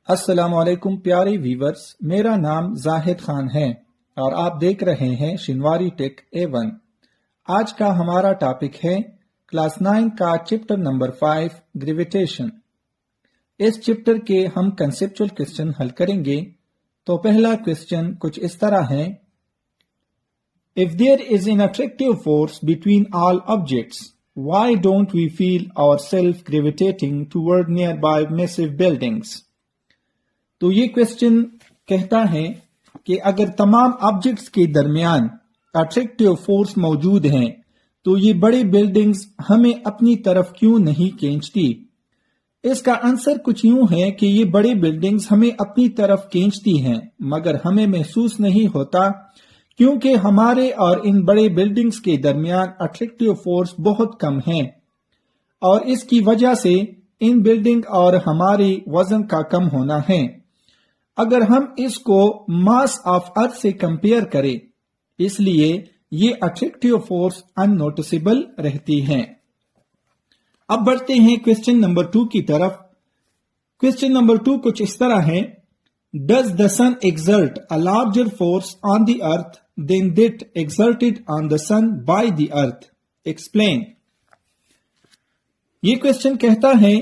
السلام علیکم پیارے ویورز، میرا نام زاہد خان ہے اور آپ دیکھ رہے ہیں شنواری ٹیک A1۔ آج کا ہمارا ٹاپک ہے کلاس 9 کا چیپٹر نمبر 5 گریویٹیشن۔ اس چیپٹر کے ہم کنسیپچول کوسچن حل کریں گے۔ تو پہلا کوسچن کچھ اس طرح ہے: If there is an attractive force between all objects, why don't we feel ourselves gravitating toward nearby massive buildings؟ تو یہ کوسچن کہتا ہے کہ اگر تمام آبجیکٹس کے درمیان اٹریکٹیو فورس موجود ہیں تو یہ بڑی بلڈنگز ہمیں اپنی طرف کیوں نہیں کھینچتی؟ اس کا آنسر کچھ یوں ہے کہ یہ بڑی بلڈنگز ہمیں اپنی طرف کھینچتی ہیں مگر ہمیں محسوس نہیں ہوتا، کیونکہ ہمارے اور ان بڑے بلڈنگز کے درمیان اٹریکٹیو فورس بہت کم ہے، اور اس کی وجہ سے ان بلڈنگ اور ہماری وزن کا کم ہونا ہے۔ اگر ہم اس کو ماس آف ارتھ سے کمپیئر کریں، اس لیے یہ اٹریکٹیو فورس ان نوٹسیبل رہتی ہیں۔ اب بڑھتے ہیں کوسچن نمبر 2 کی طرف۔ کوسچن نمبر 2 کچھ اس طرح ہے: Does the sun exert a larger force on the earth than that exerted on the sun by the earth? Explain۔ یہ کوسچن کہتا ہے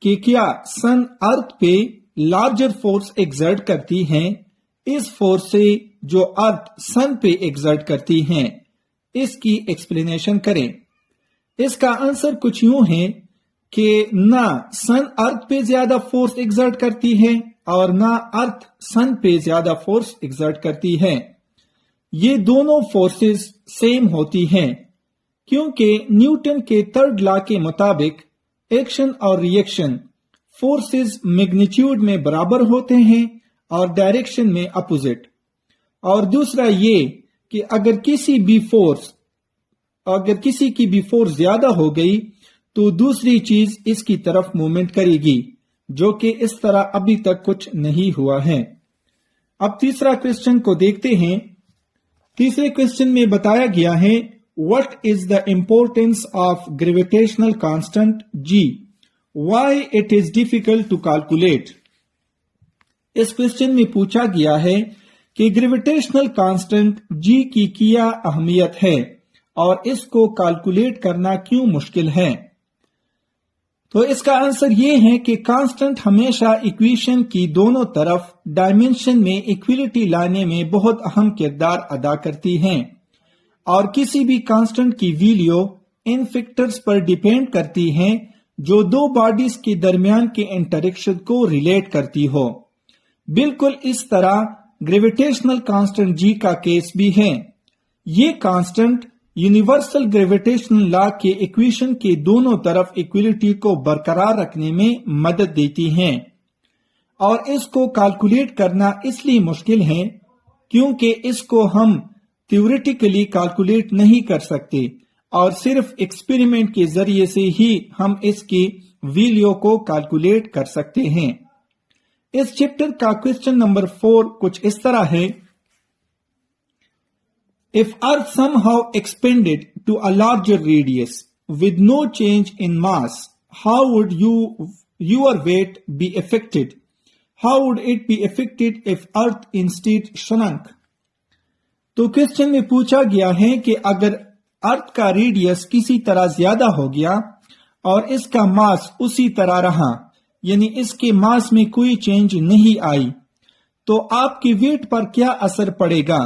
کہ کیا سن ارتھ پہ لارجر فورس ایگزرٹ کرتی ہیں اس فورس سے جو ارتھ سن پہ ایگزرٹ کرتی ہیں؟ اس کی ایکسپلینیشن کریں۔ اس کا آنسر کچھ یوں ہے کہ نہ سن ارتھ پہ زیادہ فورس ایگزرٹ کرتی ہے اور نہ ارتھ سن پہ زیادہ فورس ایگزرٹ کرتی ہے۔ یہ دونوں فورسز سیم ہوتی ہیں، کیونکہ نیوٹن کے تھرڈ لا کے مطابق ایکشن اور ری ایکشن فورسز میگنیٹیوڈ میں برابر ہوتے ہیں اور ڈائریکشن میں اپوزٹ۔ اور دوسرا یہ کہ اگر کسی کی بھی فورس زیادہ ہو گئی تو دوسری چیز اس کی طرف موومنٹ کرے گی، جو کہ اس طرح ابھی تک کچھ نہیں ہوا ہے۔ اب تیسرا کوسچن کو دیکھتے ہیں۔ تیسرے کوسچن میں بتایا گیا ہے: What is the importance of gravitational constant G? Why it is difficult to calculate؟ اس کوسچن میں پوچھا گیا ہے کہ گریویٹیشنل کانسٹنٹ G کی کیا اہمیت ہے اور اس کو کیلکولیٹ کرنا کیوں مشکل ہے؟ تو اس کا آنسر یہ ہے کہ کانسٹنٹ ہمیشہ ایکویشن کی دونوں طرف ڈائمینشن میں ایکویلٹی لانے میں بہت اہم کردار ادا کرتی ہیں، اور کسی بھی کانسٹنٹ کی value in factors per depend کرتی ہیں جو دو باڈیز کے درمیان کے انٹریکشن کو ریلیٹ کرتی ہو۔ بالکل اس طرح گریویٹیشنل کانسٹنٹ G کا کیس بھی ہے۔ یہ کانسٹنٹ یونیورسل گریویٹیشنل لا کے ایکویشن کے دونوں طرف ایکویلٹی کو برقرار رکھنے میں مدد دیتی ہیں، اور اس کو کیلکولیٹ کرنا اس لیے مشکل ہے کیونکہ اس کو ہم تھیوریٹیکلی کیلکولیٹ نہیں کر سکتے، اور صرف ایکسپیریمنٹ کے ذریعے سے ہی ہم اس کی ویلیو کو کیلکولیٹ کر سکتے ہیں۔ اس چیپٹر کا کوسچن نمبر 4 کچھ اس طرح ہے: If Earth somehow expanded to a larger radius with no change in mass, how would your weight be affected? How would it be affected if Earth instead shrunk؟ تو question میں پوچھا گیا ہے کہ اگر ارتھ کا ریڈیس کسی طرح زیادہ ہو گیا اور اس کا ماس اسی طرح رہا، یعنی اس کے ماس میں کوئی چینج نہیں آئی، تو آپ کی ویٹ پر کیا اثر پڑے گا؟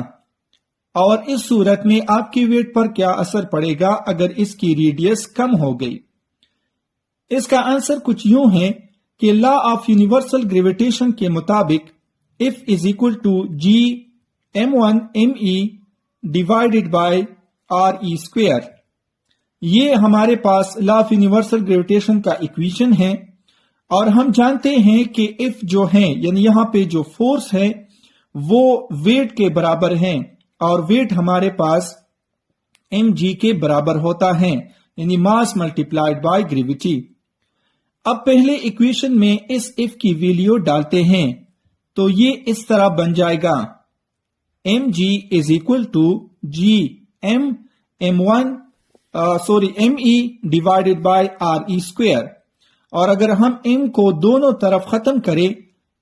اور اس صورت میں آپ کی ویٹ پر کیا اثر پڑے گا اگر اس کی ریڈیس کم ہو گئی؟ اس کا آنسر کچھ یوں ہے کہ لا آف یونیورسل گریویٹیشن کے مطابق F is equal to G m1 me divided by RE square۔ یہ ہمارے پاس لا آف یونیورسل گریویٹیشن کا ایکویشن ہے، اور ہم جانتے ہیں کہ F جو ہے یعنی یہاں پہ جو فورس ہے وہ ویٹ کے برابر ہے، اور ویٹ ہمارے پاس mg کے برابر ہوتا ہے، یعنی ماس ملٹیپلائڈ بائی گریویٹی۔ اب پہلے ایکویشن میں اس F کی ویلیو ڈالتے ہیں تو یہ اس طرح بن جائے گا: mg is equal to G me divided by RE square۔ اور اگر ہم m کو دونوں طرف ختم کریں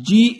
G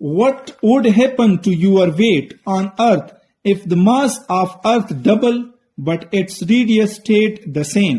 What would happen to your weight on earth if the mass of earth double but its radius stayed the same?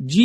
G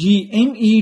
GME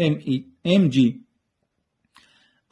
mg।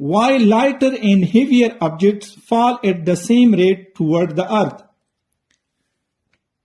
Why lighter and heavier objects fall at the same rate toward the earth?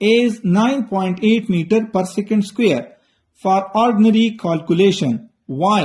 is 9.8 meter per second square for ordinary calculation. Why?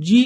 G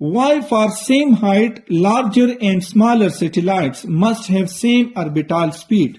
Why for same height, larger and smaller satellites must have same orbital speed?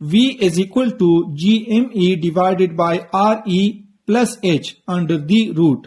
v is equal to gme divided by re plus h under the root.